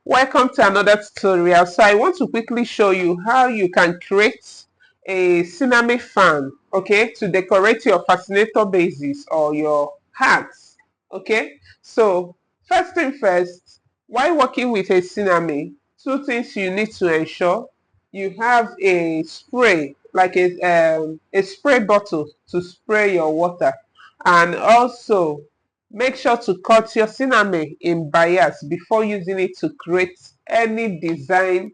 Welcome to another tutorial. So I want to quickly show you how you can create a sinamay fan, okay, to decorate your fascinator bases or your hats. Okay, so first thing first, while working with a sinamay, two things you need to ensure: you have a spray, like a spray bottle to spray your water, and also make sure to cut your sinamay in bias before using it to create any design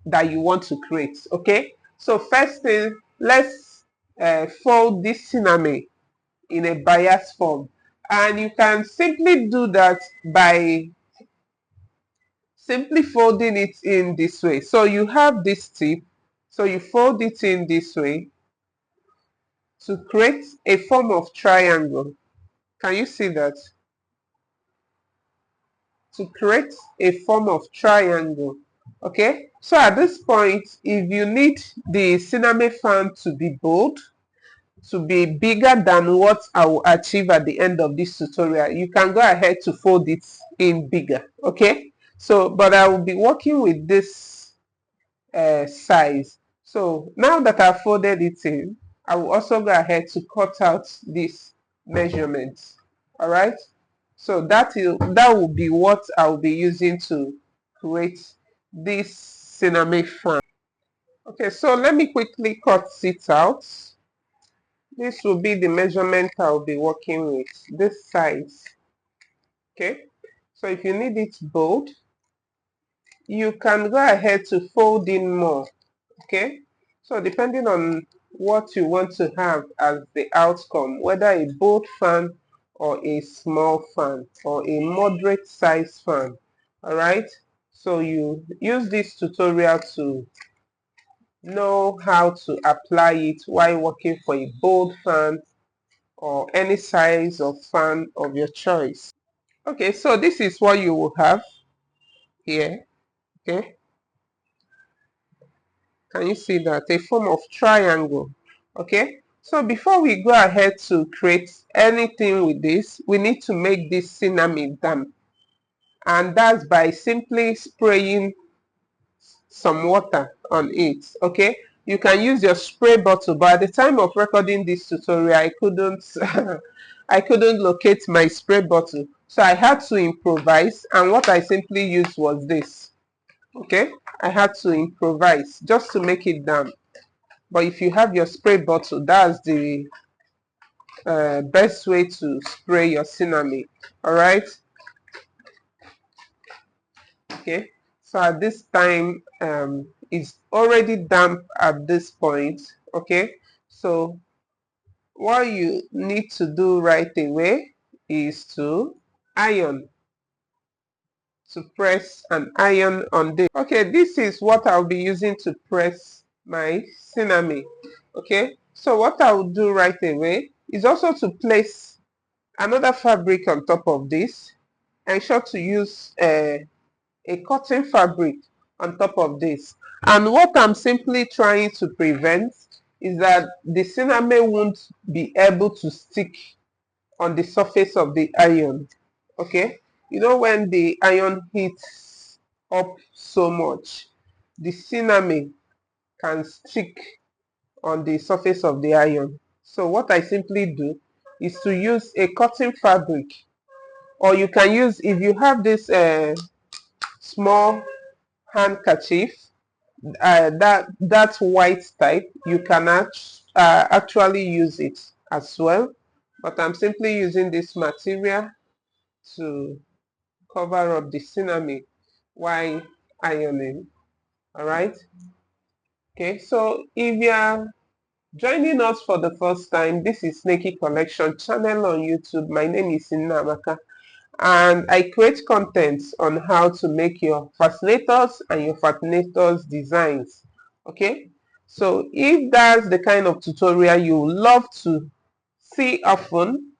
that you want to create. Okay, so first thing, let's fold this sinamay in a bias form, and you can simply do that by simply folding it in this way. So you have this tip, so you fold it in this way to create a form of triangle. Can you see that? To create a form of triangle. Okay, so at this point, if you need the sinamay fan to be bold, to be bigger than what I will achieve at the end of this tutorial, you can go ahead to fold it in bigger. Okay, so but I will be working with this size. So now that I've folded it in, I will also go ahead to cut out this measurements. All right, so that will be what I will be using to create this sinamay fan. Okay, so let me quickly cut it out. This will be the measurement I will be working with, this size. Okay, so if you need it bold, you can go ahead to fold in more. Okay, so depending on what you want to have as the outcome, whether a bold fan or a small fan or a moderate size fan. All right, so you use this tutorial to know how to apply it while working for a bold fan or any size of fan of your choice. Okay, so this is what you will have here. Okay, can you see that? A form of triangle. Okay, so before we go ahead to create anything with this, we need to make this sinamay damp, and that's by simply spraying some water on it. Okay, you can use your spray bottle, but at the time of recording this tutorial, I couldn't I couldn't locate my spray bottle, so I had to improvise, and what I simply used was this. Okay, I had to improvise just to make it damp. But if you have your spray bottle, that's the best way to spray your sinamay. All right, okay, so at this time, it's already damp at this point. Okay, so what you need to do right away is to iron, to press an iron on this. Okay, this is what I'll be using to press my sinamay. Okay, so what I will do right away is also to place another fabric on top of this. Ensure to use a cotton fabric on top of this. And what I'm simply trying to prevent is that the sinamay won't be able to stick on the surface of the iron. Okay, you know, when the iron heats up so much, the sinamay can stick on the surface of the iron. So what I simply do is to use a cotton fabric, or you can use, if you have this small handkerchief, that white type, you can actually use it as well, but I'm simply using this material to cover up the sinamay while ironing. All right, okay, so if you are joining us for the first time, this is Snakey Collection channel on YouTube. My name is Namaka, and I create content on how to make your fascinators and your fascinators designs. Okay, so if that's the kind of tutorial you love to see often,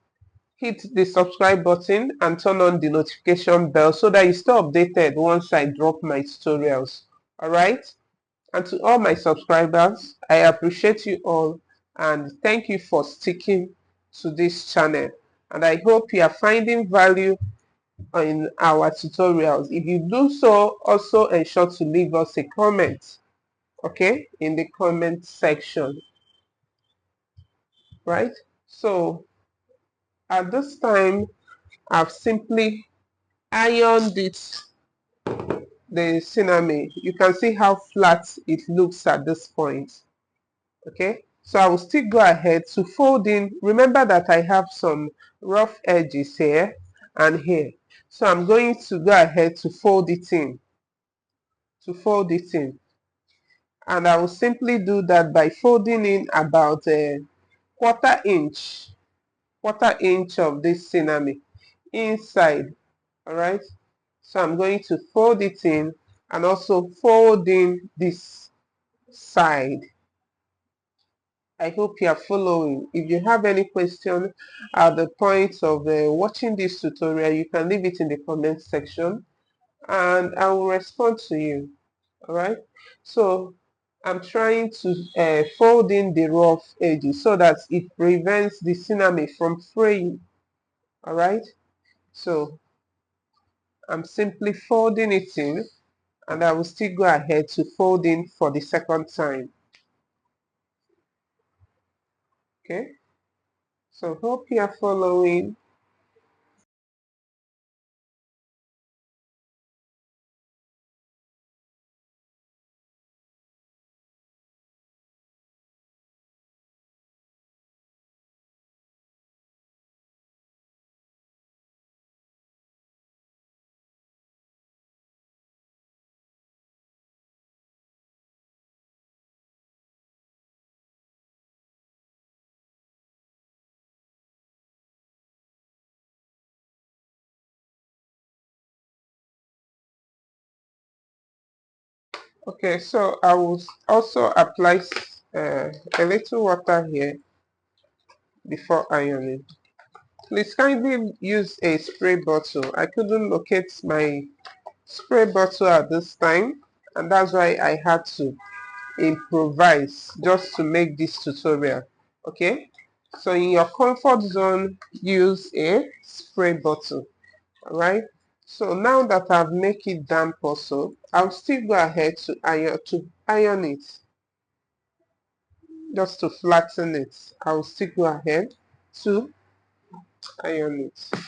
hit the subscribe button and turn on the notification bell so that you stay updated once I drop my tutorials. All right, and to all my subscribers, I appreciate you all and thank you for sticking to this channel, and I hope you are finding value in our tutorials. If you do so, also ensure to leave us a comment, okay, in the comment section, right? So at this time, I've simply ironed it, the sinamay. You can see how flat it looks at this point, okay? So I will still go ahead to fold in. Remember that I have some rough edges here and here. So I'm going to go ahead to fold it in, and I will simply do that by folding in about a quarter inch of this sinamay inside. All right, so I'm going to fold it in and also fold in this side. I hope you are following. If you have any question at the point of watching this tutorial, you can leave it in the comment section and I will respond to you. All right, so I'm trying to fold in the rough edges so that it prevents the sinamay from fraying. All right, so I'm simply folding it in and I will still go ahead to fold in for the second time. Okay, so hope you are following. Okay, so I will also apply a little water here before ironing. Please kindly use a spray bottle. I couldn't locate my spray bottle at this time, and that's why I had to improvise just to make this tutorial. Okay, so in your comfort zone, use a spray bottle. All right, so now that I've made it damp also, I'll still go ahead to iron it, just to flatten it. I'll still go ahead to iron it.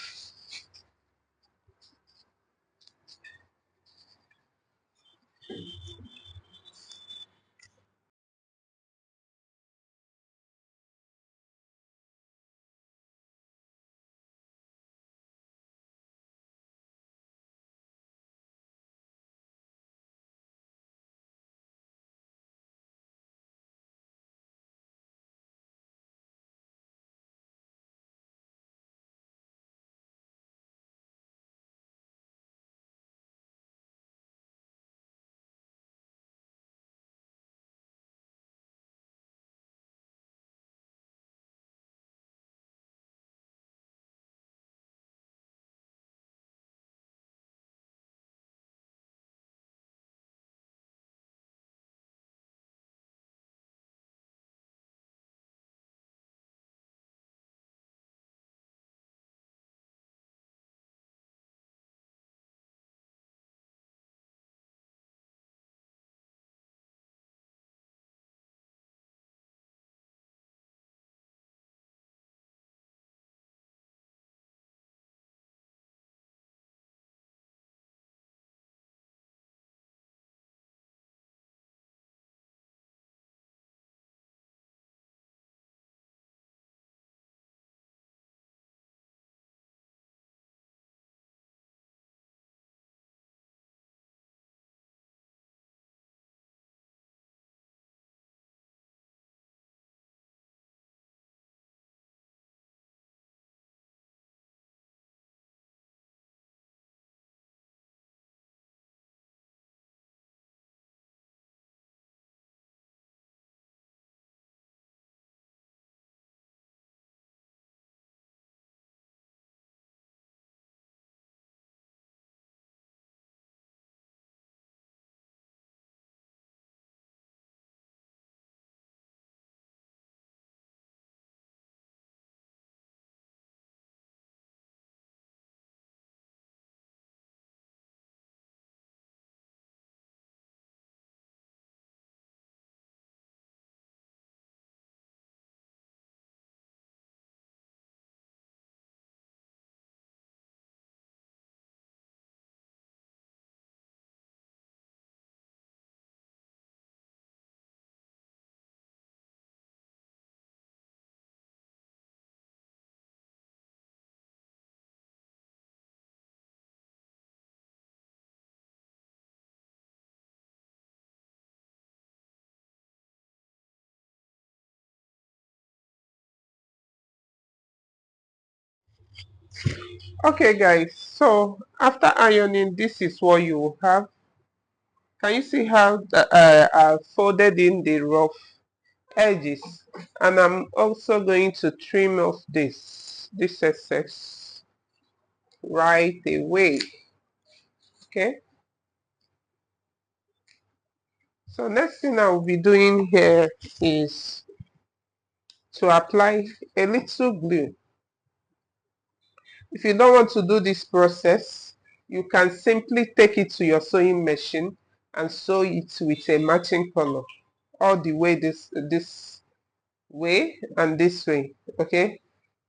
Okay guys, so after ironing, this is what you will have. Can you see how I folded in the rough edges? And I'm also going to trim off this excess right away. Okay, so next thing I will be doing here is to apply a little glue. If you don't want to do this process, you can simply take it to your sewing machine and sew it with a matching color all the way this way and this way. Okay,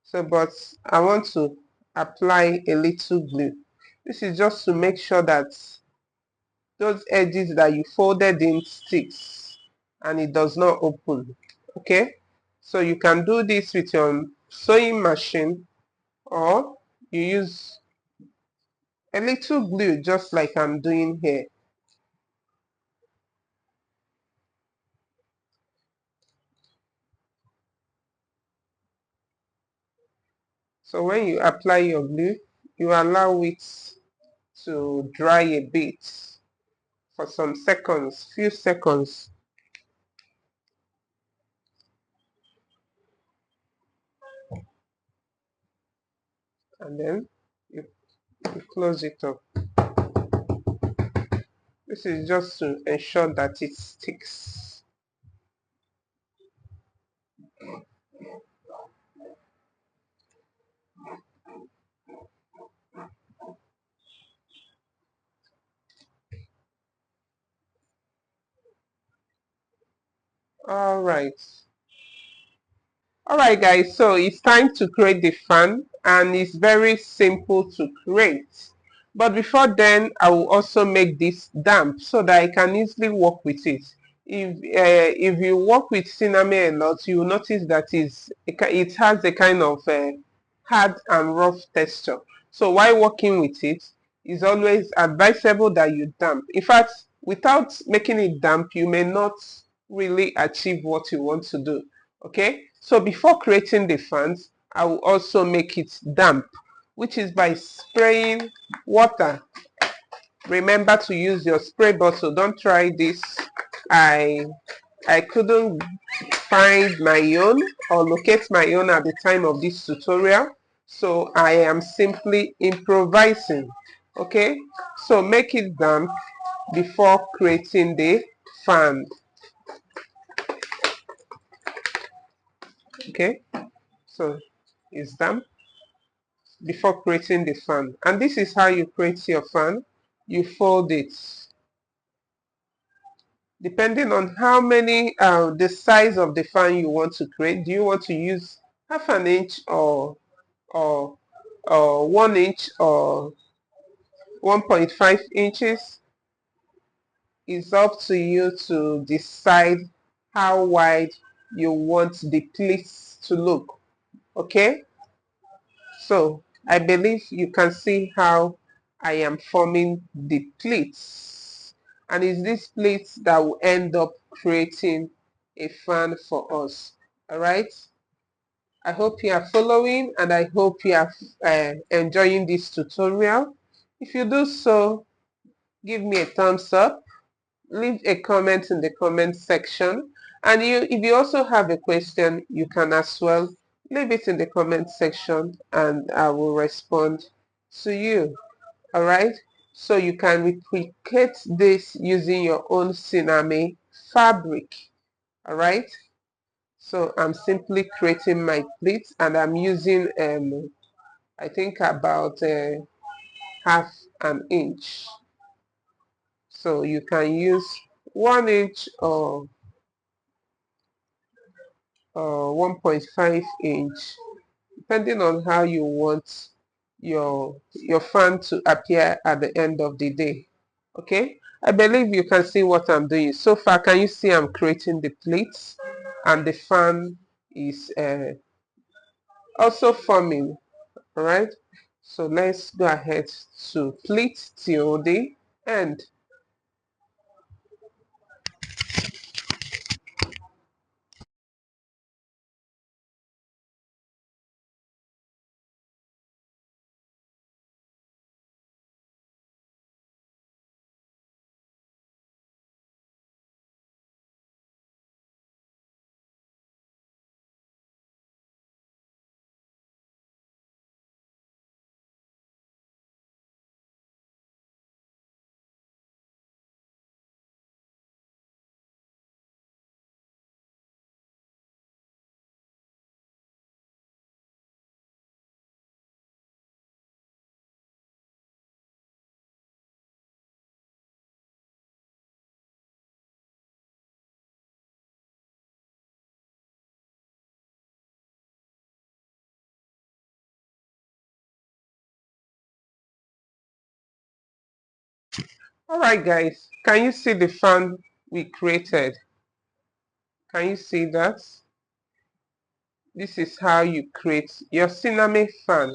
so but I want to apply a little glue. This is just to make sure that those edges that you folded in sticks and it does not open. Okay, so you can do this with your sewing machine, or you use a little glue just like I'm doing here. So when you apply your glue, you allow it to dry a bit for some seconds, few seconds, and then you close it up. This is just to ensure that it sticks. All right. Alright guys, so it's time to create the fan, and it's very simple to create. But before then, I will also make this damp so that I can easily work with it. If you work with sinamay a lot, you will notice that it has a kind of hard and rough texture. So while working with it, it's always advisable that you damp. In fact, without making it damp, you may not really achieve what you want to do. Okay, so before creating the fans, I will also make it damp, which is by spraying water. Remember to use your spray bottle. Don't try this. I I couldn't find my own or locate my own at the time of this tutorial, so I am simply improvising. Okay, so make it damp before creating the fan. Okay, so it's damp before creating the fan, and this is how you create your fan. You fold it depending on how many the size of the fan you want to create. Do you want to use half an inch or 1 inch or 1.5 inches? It's up to you to decide how wide you want the pleats to look. Okay, so I believe you can see how I am forming the pleats, and it's these pleats that will end up creating a fan for us. All right, I hope you are following, and I hope you are enjoying this tutorial. If you do so, give me a thumbs up, leave a comment in the comment section, and if you also have a question, you can as well leave it in the comment section and I will respond to you. All right, so you can replicate this using your own sinamay fabric. All right, so I'm simply creating my pleats, and I'm using I think about half an inch. So you can use 1 inch or 1.5 inch, depending on how you want your fan to appear at the end of the day. Okay, I believe you can see what I'm doing so far. Can you see I'm creating the pleats, and the fan is also forming? All right, so let's go ahead to pleat till the end. All right, guys, can you see the fan we created? Can you see that? This is how you create your sinamay fan.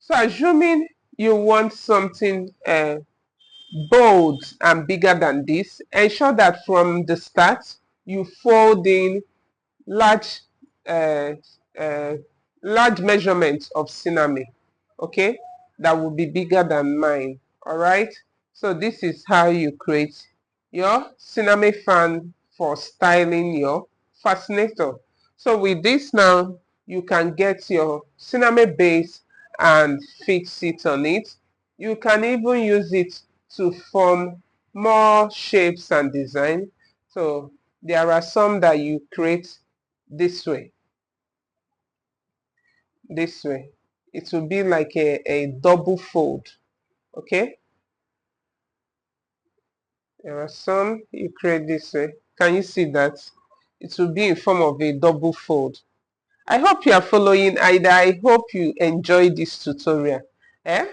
So assuming you want something bold and bigger than this, ensure that from the start you fold in large uh, uh, large measurements of sinamay, okay, that will be bigger than mine. All right, so this is how you create your sinamay fan for styling your fascinator. So with this now, you can get your sinamay base and fix it on it. You can even use it to form more shapes and design. So there are some that you create this way, this way. It will be like a double fold, okay? There are some you create this way. Can you see that? It will be in form of a double fold. I hope you are following, Ida. I hope you enjoyed this tutorial. Eh?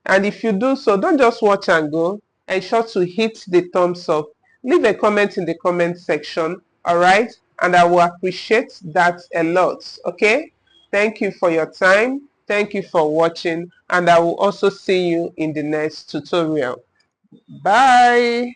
And if you do so, don't just watch and go. Ensure to hit the thumbs up. Leave a comment in the comment section, all right? And I will appreciate that a lot, okay? Thank you for your time. Thank you for watching. And I will also see you in the next tutorial. Bye.